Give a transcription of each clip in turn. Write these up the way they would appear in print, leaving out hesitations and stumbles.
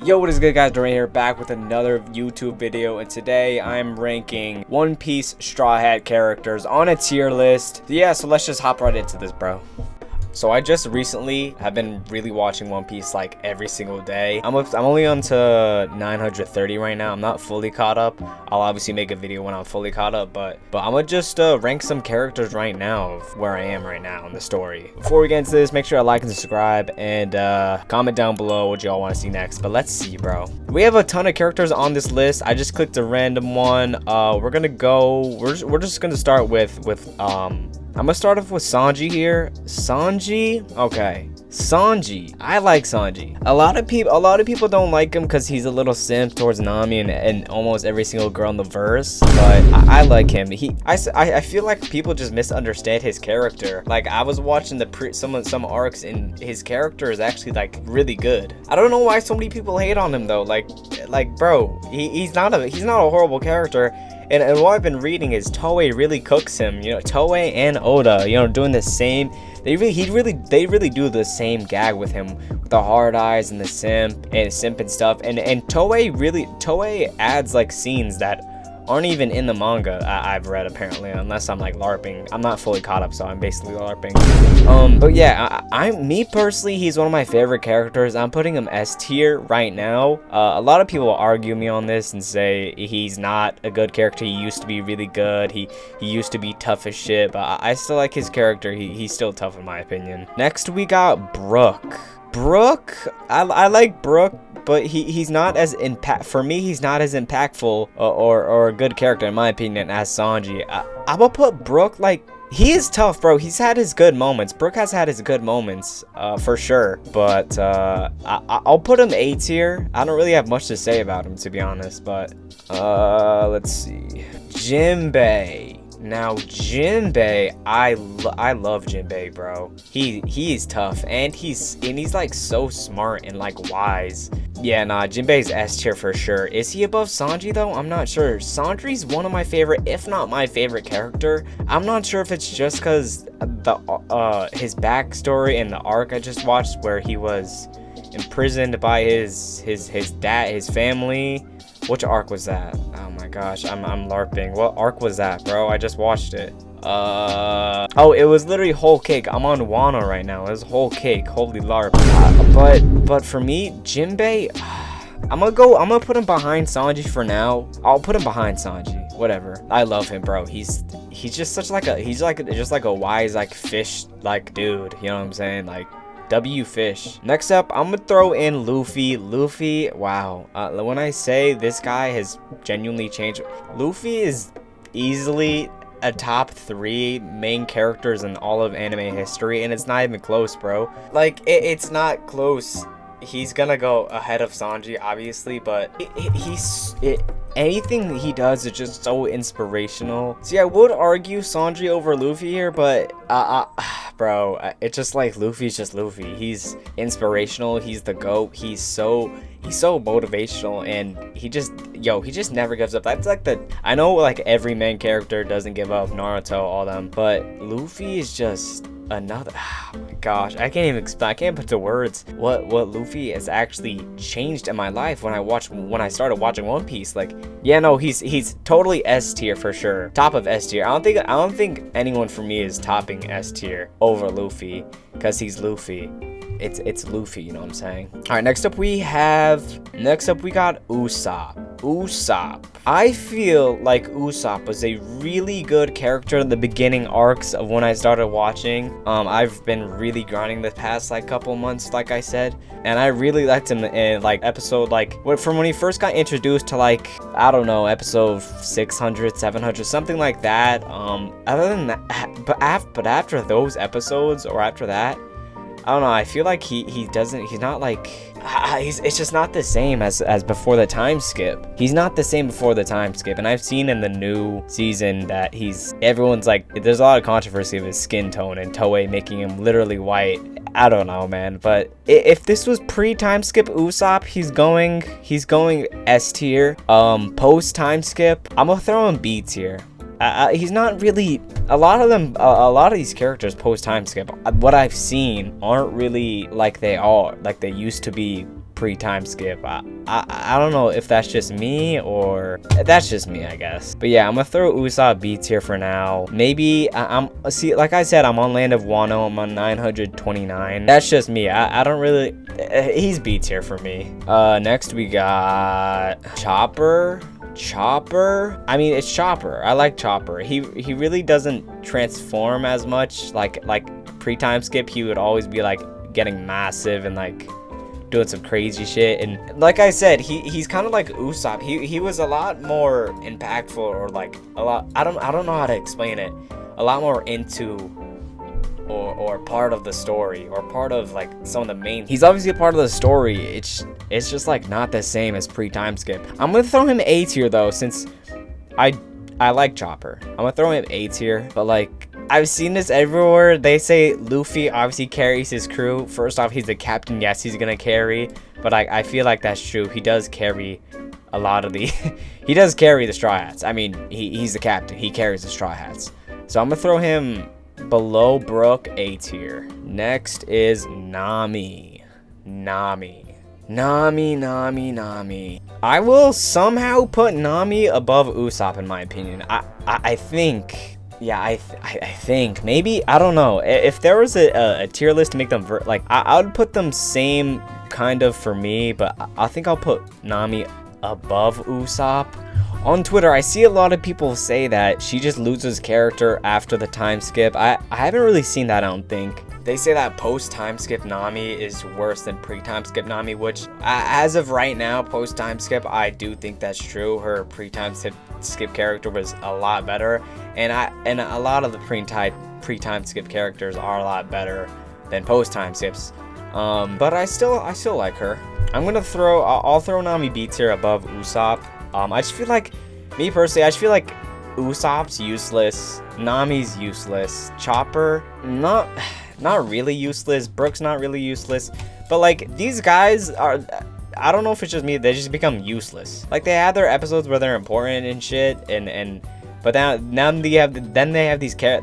Yo, what is good, guys? Dorian here, back with another YouTube video, and today I'm ranking One Piece Straw Hat characters on a tier list. So let's just hop right into this, bro. So I just recently have been really watching One Piece like every single day. I'm only on to 930 right now. I'm not fully caught up. I'll obviously make a video when I'm fully caught up, but I'm gonna just rank some characters right now of where I am right now in the story. Before we get into this, make sure to like and subscribe and comment down below what y'all want to see next. But let's see, bro. We have a ton of characters on this list. I just clicked a random one. We're just gonna start with I'm gonna start off with Sanji here. Sanji? Okay. Sanji. I like Sanji. A lot of people don't like him because he's a little simp towards Nami and almost every single girl in the verse. But I like him. I feel like people just misunderstand his character. Like, I was watching some arcs and his character is actually like really good. I don't know why so many people hate on him though. Like bro, he's not a horrible character. And what I've been reading is Toei really cooks him. You know, Toei and Oda, you know, doing the same. They really do the same gag with him, with the hard eyes and the simp and stuff. And Toei adds like scenes that aren't even in the manga I've read, apparently, unless I'm like LARPing. I'm not fully caught up, so I'm basically LARPing. But yeah, me personally, he's one of my favorite characters. I'm putting him S tier right now. A lot of people argue me on this and say he's not a good character. He used to be really good. He used to be tough as shit, but I still like his character. He's still tough in my opinion. Next, we got Brook. I like Brook, but he's not as he's not as impactful or a good character in my opinion as Sanji. I'm gonna put Brook, like, he is tough, bro. He's had his good moments. Brook has had his good moments, for sure. But I'll put him A tier. I don't really have much to say about him, to be honest. But let's see, Jinbei. Now Jinbei, I love Jinbei, bro. He is tough and he's like so smart and like wise. Yeah, nah, Jinbei's S tier for sure. Is he above Sanji though? I'm not sure. Sanji's one of my favorite, if not my favorite character. I'm not sure if it's just because his backstory and the arc I just watched where he was imprisoned by his dad, his family. Which arc was that? Oh my gosh, I'm LARPing. What arc was that, bro? I just watched it. Oh, it was literally Whole Cake. I'm on Wano right now. It was Whole Cake. Holy LARP. But for me, Jinbei, I'm gonna put him behind Sanji for now. I'll put him behind Sanji. Whatever. I love him, bro. He's just such like just like a wise, like, fish, like, dude. You know what I'm saying? Like, W fish. Next up, I'm gonna throw in Luffy. Luffy, wow. When I say this guy has genuinely changed, Luffy is easily a top 3 main characters in all of anime history, and it's not even close, bro. Like, it's not close. He's gonna go ahead of Sanji, obviously, but anything he does is just so inspirational. See, I would argue Sanji over Luffy here, but bro, it's just like Luffy's just Luffy. He's inspirational. He's the GOAT. He's so motivational, and he just never gives up. That's like I know like every main character doesn't give up, Naruto, all them, but Luffy is just another. Oh my gosh, I can't even explain. I can't put to words what Luffy has actually changed in my life when I started watching One Piece. Like, yeah, no, he's totally S tier for sure, top of S tier. I don't think anyone for me is topping S tier over Luffy, because he's Luffy. It's Luffy, you know what I'm saying? All right, next up we got Usopp. I feel like Usopp was a really good character in the beginning arcs of when I started watching. I've been really grinding the past like couple months, like I said, and I really liked him in like episode, like, from when he first got introduced to, like, I don't know, episode 600, 700, something like that. Other than that, but after those episodes, or after that, I don't know, I feel like he's not like, it's just not the same as before the time skip. He's not the same before the time skip, and I've seen in the new season that everyone's like, there's a lot of controversy of his skin tone and Toei making him literally white. I don't know, man, but if this was pre-time skip Usopp, he's going S tier. Post time skip, I'm gonna throw him B tier. He's not really, a lot of these characters post time skip, what I've seen aren't really like they used to be pre-time skip. I don't know if that's just me or that's just me, I guess. But yeah, I'm gonna throw Usopp B tier for now. Maybe I'm see, like I said, I'm on Land of Wano. I'm on 929. That's just me. I don't really. He's B tier for me. Next we got Chopper. I mean, it's Chopper. I like Chopper. He really doesn't transform as much. Like pre-time skip, he would always be like getting massive and like doing some crazy shit. And like I said, he's kind of like Usopp. He was a lot more impactful, or like a lot. I don't know how to explain it. A lot more into or part of the story, or part of like some of the main. He's obviously a part of the story. It's just like not the same as pre-time skip. I'm gonna throw him A tier though, since I like Chopper. I'm gonna throw him A tier, but like I've seen this everywhere. They say Luffy obviously carries his crew. First off, he's the captain. Yes, he's gonna carry, but I feel like that's true. He does carry a lot of the he does carry the Straw Hats. I mean, he's the captain. He carries the Straw Hats. So I'm gonna throw him below Brook, A tier. Next is Nami. I will somehow put Nami above Usopp in my opinion. I think, yeah, I think maybe, I don't know, if there was a tier list to make them like I would put them same kind of for me, but I think I'll put Nami above Usopp. On Twitter, I see a lot of people say that she just loses character after the time skip. I haven't really seen that, I don't think. They say that post-time skip Nami is worse than pre-time skip Nami, which as of right now, post-time skip, I do think that's true. Her pre-time skip character was a lot better, and a lot of the pre-time skip characters are a lot better than post-time skips. But I still like her. I'll throw Nami B tier above Usopp. I just feel like, me personally, I just feel like Usopp's useless, Nami's useless, Chopper not really useless, Brook's not really useless, but like these guys are, I don't know if it's just me, they just become useless. Like they have their episodes where they're important and shit, but now they have these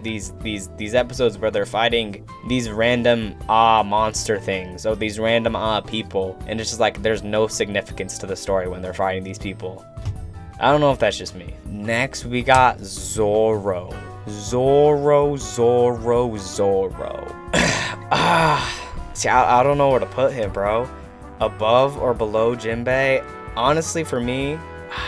episodes where they're fighting these random monster things, or these random people, and it's just like there's no significance to the story when they're fighting these people. I don't know if that's just me. Next we got Zoro. See, I don't know where to put him, bro. Above or below Jinbei? Honestly, for me,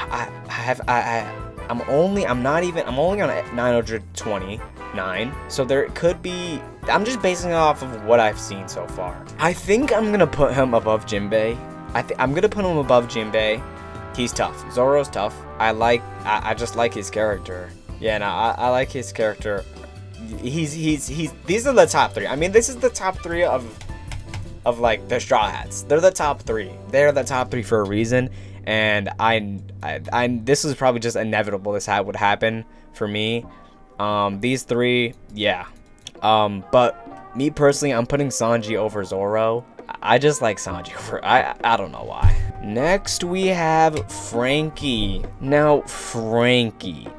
I'm only on 929, so there could be, I'm just basing it off of what I've seen so far. I think I'm gonna put him above Jinbei. I'm gonna put him above Jinbei. He's tough. Zoro's tough. I just like his character. Yeah, no, I like his character. These are the top three. I mean, this is the top three of like the Straw Hats. They're the top three. They're the top three for a reason. And this is probably just inevitable. This would happen for me. These three, yeah. But me personally, I'm putting Sanji over Zoro. I just like Sanji over, I don't know why. Next we have Frankie. Now Frankie,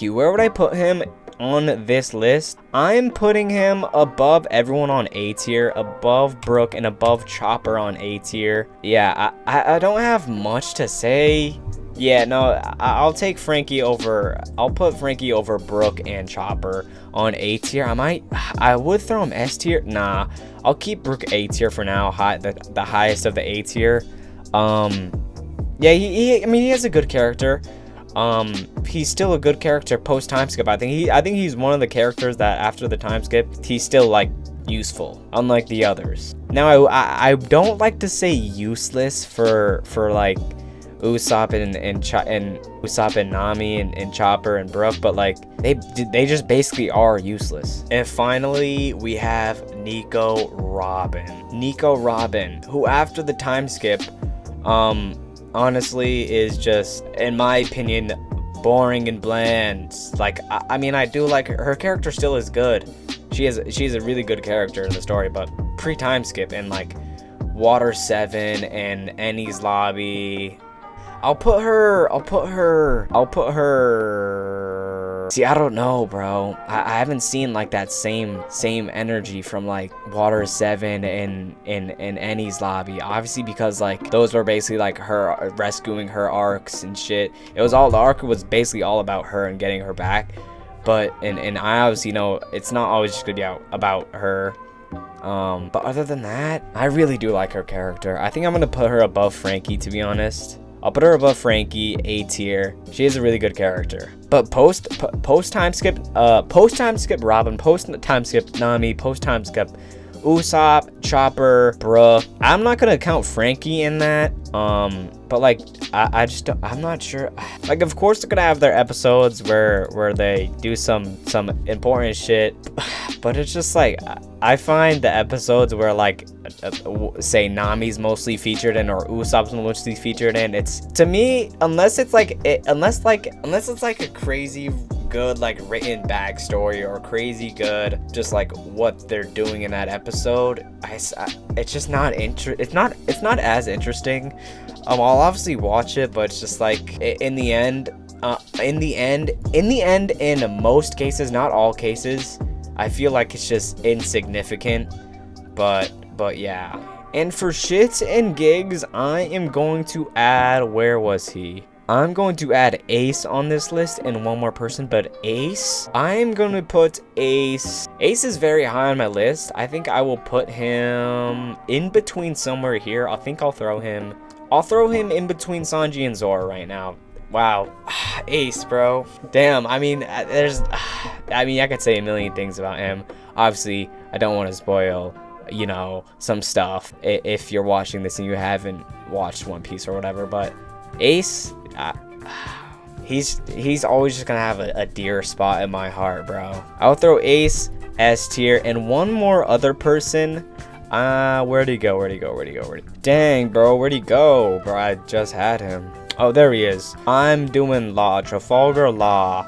where would I put him on this list? I'm putting him above everyone on A tier, above Brook, and above Chopper on A tier. Yeah, I don't have much to say. Yeah, no, I'll take Frankie over, I'll put Frankie over Brook and Chopper on A tier. I would throw him S tier. Nah, I'll keep Brook A tier for now, the highest of the A tier. Yeah, I mean, he has a good character. He's still a good character post time skip. I think he's one of the characters that after the time skip, he's still like useful, unlike the others. Now, I don't like to say useless for like Usopp and Usopp and Nami and Chopper and Brook, but like they just basically are useless. And finally we have Nico Robin, who after the time skip honestly is just, in my opinion, boring and bland. Like I mean, I do like her character, still is good. She's a really good character in the story, but pre-time skip and like Water 7 and Enies Lobby, I'll put her See, I don't know, bro. I haven't seen like that same energy from like Water 7 and Annie's lobby. Obviously because like those were basically like her rescuing her arcs and shit. It was all, the arc was basically all about her and getting her back. But and I obviously know it's not always just gonna be about her. But other than that, I really do like her character. I think I'm gonna put her above Frankie, to be honest. I'll put her above Frankie, A tier. She is a really good character. But post time skip Robin, post time skip Nami, post time skip Usopp, Chopper, bruh. I'm not gonna count Frankie in that. But like I just don't, I'm not sure. Like, of course they're gonna have their episodes where they do some important shit. But it's just like, I find the episodes where like say Nami's mostly featured in or Usopp's mostly featured in, it's, to me, unless it's like a crazy good like written backstory or crazy good just like what they're doing in that episode, it's just not it's not as interesting. I'll obviously watch it, but it's just like in the end, in most cases, not all cases, I feel like it's just insignificant. But yeah. And for shits and gigs, I am going to add, where was he? I'm going to add Ace on this list and one more person, but Ace, I'm going to put Ace. Ace is very high on my list. I think I will put him in between somewhere here. I think I'll throw him in between Sanji and Zoro right now. Wow. Ace, bro. Damn, I mean, I could say a million things about him. Obviously, I don't want to spoil, you know, some stuff if you're watching this and you haven't watched One Piece or whatever, but Ace, he's always just gonna have a dear spot in my heart, bro. I'll throw Ace S tier and one more other person. Where'd he go? Dang, bro, where'd he go? Bro, I just had him. Oh, there he is. I'm doing Law, Trafalgar Law.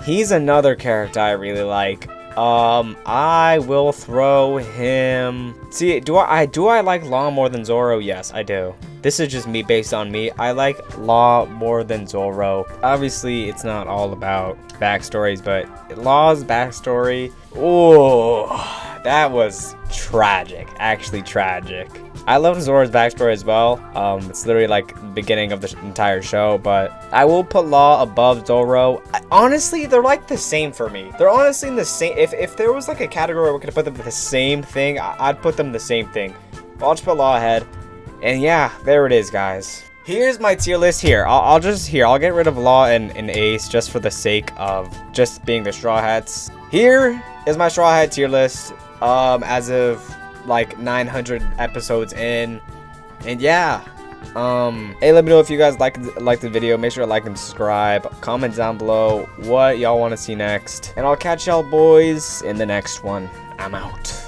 He's another character I really like. I will throw him. See, do I like Law more than Zoro? Yes, I do. This is just me, based on me. I like Law more than Zoro. Obviously, it's not all about backstories, but Law's backstory, oh, that was tragic. Actually tragic. I love Zoro's backstory as well. It's literally like the beginning of the entire show, but I will put Law above Zoro. Honestly, they're like the same for me. They're honestly in the same. If there was like a category where we could put them the same thing, I'd put them the same thing. But I'll just put Law ahead. And yeah, there it is, guys. Here's my tier list here. I'll get rid of Law and Ace just for the sake of just being the Straw Hats. Here is my Straw Hat tier list. As of like 900 episodes in, and yeah, hey, let me know if you guys like the video. Make sure to like and subscribe, comment down below what y'all want to see next, and I'll catch y'all boys in the next one. I'm out.